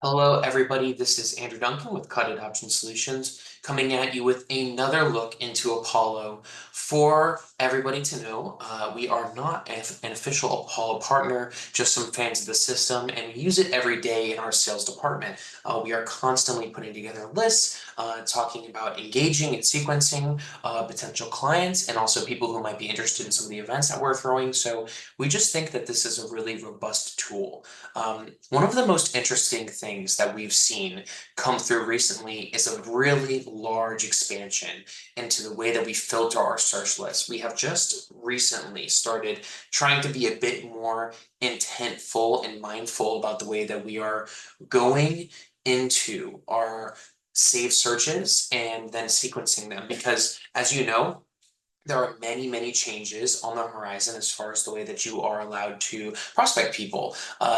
Hello, everybody. This is Andrew Duncan with Cut Adoption Solutions, coming at you with another look into Apollo. For everybody to know, we are not an official Apollo partner, just some fans of the system, and we use it every day in our sales department. We are constantly putting together lists, talking about engaging and sequencing potential clients, and also people who might be interested in some of the events that we're throwing. So we just think that this is a really robust tool. One of the most interesting things that we've seen come through recently is a really large expansion into the way that we filter our search lists. We have just recently started trying to be a bit more intentful and mindful about the way that we are going into our saved searches and then sequencing them because, as you know, there are many, many changes on the horizon as far as the way that you are allowed to prospect people.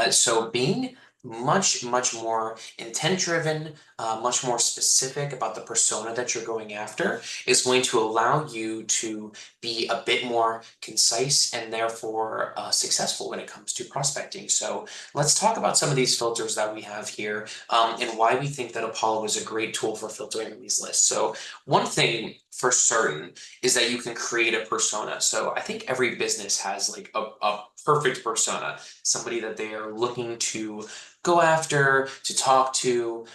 So being much more intent-driven, much more specific about the persona that you're going after is going to allow you to be a bit more concise and therefore successful when it comes to prospecting. So let's talk about some of these filters that we have here and why we think that Apollo is a great tool for filtering these lists. So one thing for certain is that you can create a persona. So I think every business has like a perfect persona, somebody that they are looking to go after, to talk to,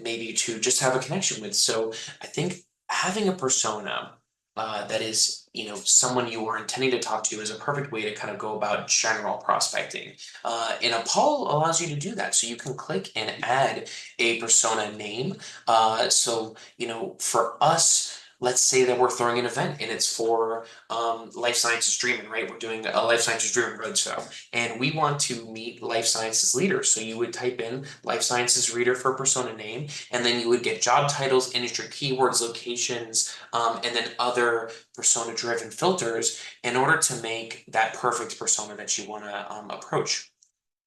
maybe to just have a connection with. So I think having a persona that is, someone you are intending to talk to is a perfect way to kind of go about general prospecting. And Apollo allows you to do that. So you can click and add a persona name. For us, let's say that we're throwing an event and it's for life sciences dreaming, right? We're doing a life sciences dreaming roadshow and we want to meet life sciences leaders. So you would type in life sciences reader for persona name, and then you would get job titles, industry keywords, locations, and then other persona driven filters in order to make that perfect persona that you want to approach.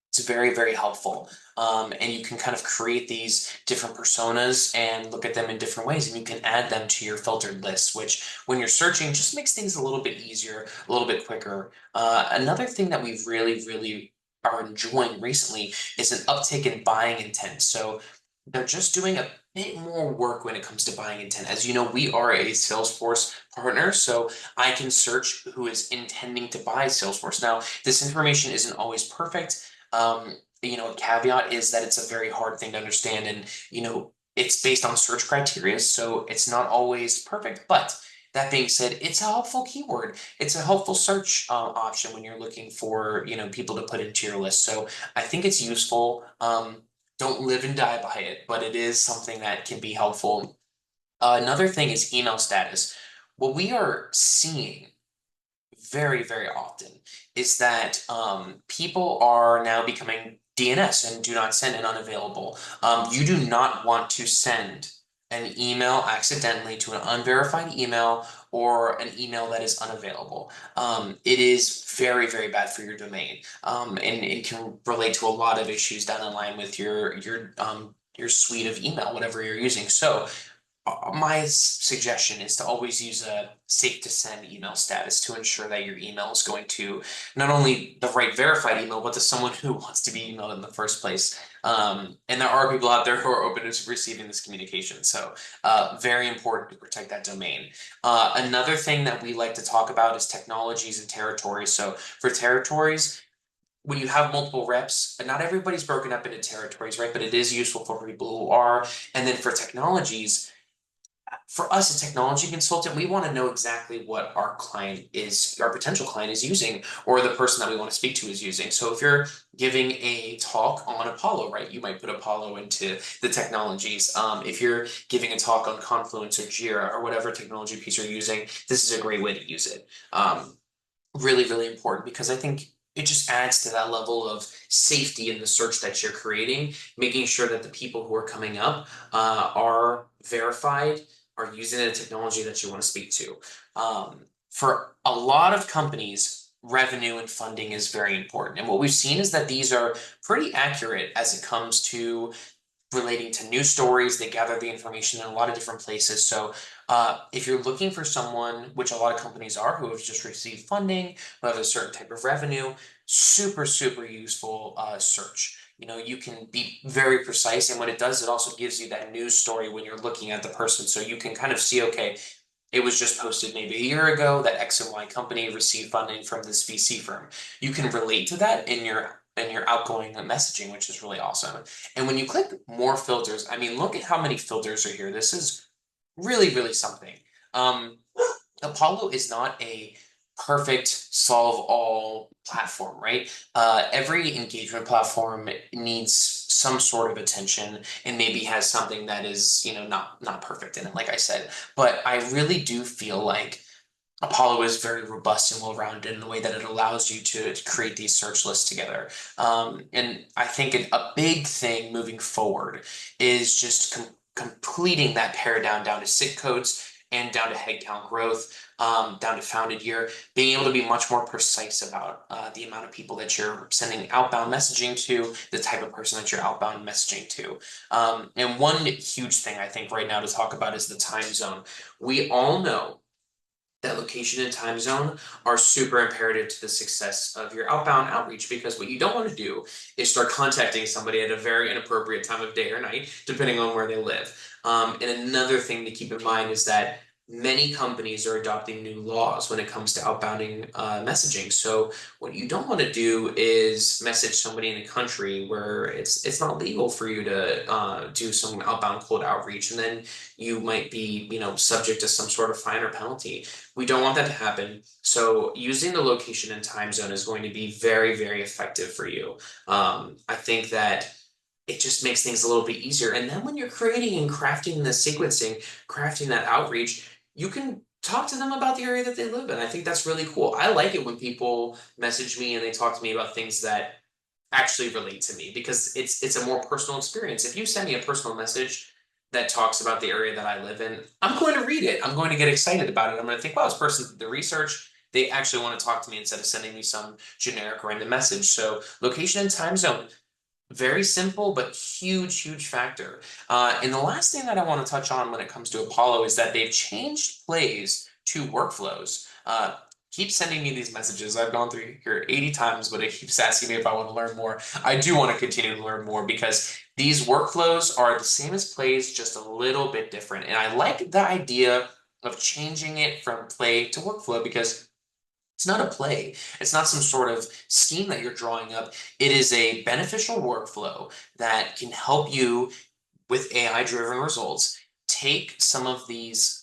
It's very, very helpful. And you can kind of create these different personas and look at them in different ways, and you can add them to your filtered lists, which when you're searching just makes things a little bit easier, a little bit quicker. Another thing that we've really are enjoying recently is an uptick in buying intent. So they're just doing a bit more work when it comes to buying intent. As you know, we are a Salesforce partner, so I can search who is intending to buy Salesforce. Now, this information isn't always perfect. A caveat is that it's a very hard thing to understand, and it's based on search criteria, so it's not always perfect. But that being said, it's a helpful keyword. It's a helpful search option when you're looking for people to put into your list. So I think it's useful. Don't live and die by it, but it is something that can be helpful. Another thing is email status. What we are seeing very often is that people are now becoming DNS and do not send and unavailable. You do not want to send an email accidentally to an unverified email or an email that is unavailable. It is very bad for your domain, and it can relate to a lot of issues down the line with your suite of email, whatever you're using. So my suggestion is to always use a safe to send email status to ensure that your email is going to not only the right verified email, but to someone who wants to be emailed in the first place. And there are people out there who are open to receiving this communication. So very important to protect that domain. Another thing that we like to talk about is technologies and territories. So for territories, when you have multiple reps, not everybody's broken up into territories, right? But it is useful for people who are. And then for technologies, for us, a technology consultant, we want to know exactly what our potential client is using, or the person that we want to speak to is using. So if you're giving a talk on Apollo, right, you might put Apollo into the technologies. If you're giving a talk on Confluence or Jira or whatever technology piece you're using, this is a great way to use it. Really important because I think it just adds to that level of safety in the search that you're creating, making sure that the people who are coming up are verified, are using the technology that you want to speak to. For a lot of companies, revenue and funding is very important. And what we've seen is that these are pretty accurate as it comes to relating to news stories. They gather the information in a lot of different places. So if you're looking for someone, which a lot of companies are, who have just received funding, who have a certain type of revenue, super useful search. you can be very precise. And what it does, it also gives you that news story when you're looking at the person. So you can kind of see, okay, it was just posted maybe a year ago that X and Y company received funding from this VC firm. You can relate to that in your outgoing messaging, which is really awesome. And when you click more filters, I mean, look at how many filters are here. This is really, really something. Um, Apollo is not a perfect solve all platform, right? Every engagement platform needs some sort of attention and maybe has something that is, not perfect in it, like I said. But I really do feel like Apollo is very robust and well-rounded in the way that it allows you to create these search lists together. And I think a big thing moving forward is just completing that paradigm down to SIG codes and down to headcount growth, down to founded year, being able to be much more precise about the amount of people that you're sending outbound messaging to, the type of person that you're outbound messaging to. And one huge thing I think right now to talk about is the time zone. We all know that location and time zone are super imperative to the success of your outbound outreach, because what you don't want to do is start contacting somebody at a very inappropriate time of day or night, depending on where they live. And another thing to keep in mind is that many companies are adopting new laws when it comes to outbounding messaging. So what you don't want to do is message somebody in a country where it's not legal for you to do some outbound cold outreach, and then you might be, subject to some sort of fine or penalty. We don't want that to happen. So using the location and time zone is going to be very, very effective for you. I think that it just makes things a little bit easier. And then when you're creating and crafting the sequencing, crafting that outreach, you can talk to them about the area that they live in. I think that's really cool. I like it when people message me and they talk to me about things that actually relate to me, because it's a more personal experience. If you send me a personal message that talks about the area that I live in, I'm going to read it. I'm going to get excited about it. I'm going to think, wow, this person did the research. They actually want to talk to me instead of sending me some generic random message. So location and time zone, very simple, but huge, huge factor. And the last thing that I want to touch on when it comes to Apollo is that they've changed plays to workflows. Keep sending me these messages. I've gone through here 80 times, but it keeps asking me if I want to learn more. I do want to continue to learn more, because these workflows are the same as plays, just a little bit different. And I like the idea of changing it from play to workflow, because it's not a play. It's not some sort of scheme that you're drawing up. It is a beneficial workflow that can help you with AI-driven results take some of these,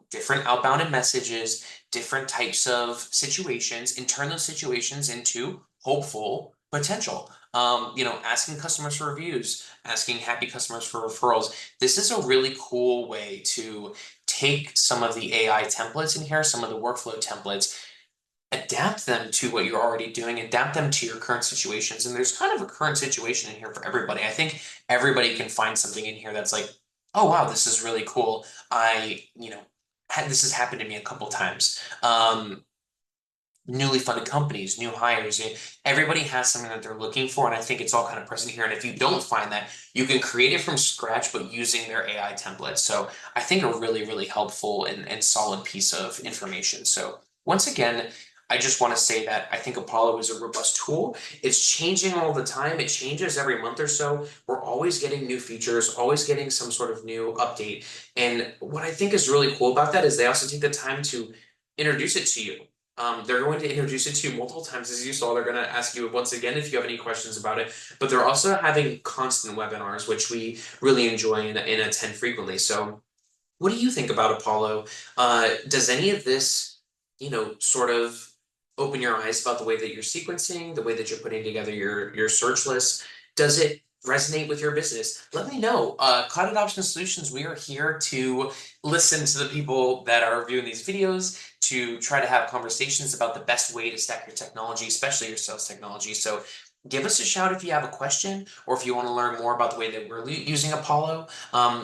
different outbound messages, different types of situations, and turn those situations into hopeful potential. Asking customers for reviews, asking happy customers for referrals. This is a really cool way to take some of the AI templates in here, some of the workflow templates, adapt them to what you're already doing, adapt them to your current situations. And there's kind of a current situation in here for everybody. I think everybody can find something in here that's like, oh wow, this is really cool. This has happened to me a couple times. Newly funded companies, new hires, everybody has something that they're looking for. And I think it's all kind of present here. And if you don't find that, you can create it from scratch, but using their AI templates. So I think a really, really helpful and solid piece of information. So once again, I just want to say that I think Apollo is a robust tool. It's changing all the time. It changes every month or so. We're always getting new features, always getting some sort of new update. And what I think is really cool about that is they also take the time to introduce it to you. They're going to introduce it to you multiple times, as you saw. They're going to ask you once again if you have any questions about it, but they're also having constant webinars, which we really enjoy and attend frequently. So what do you think about Apollo? Does any of this, sort of open your eyes about the way that you're sequencing, the way that you're putting together your search list? Does it resonate with your business? Let me know. Cloud Adoption Solutions, we are here to listen to the people that are reviewing these videos, to try to have conversations about the best way to stack your technology, especially your sales technology. So give us a shout if you have a question, or if you want to learn more about the way that we're using Apollo.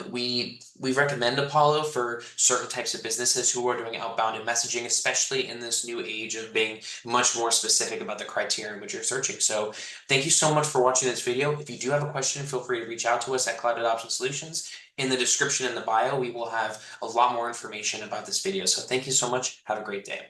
We recommend Apollo for certain types of businesses who are doing outbound and messaging, especially in this new age of being much more specific about the criteria in which you're searching. So thank you so much for watching this video. If you do have a question, feel free to reach out to us at Cloud Adoption Solutions. In the description in the bio, we will have a lot more information about this video. So thank you so much. Have a great day.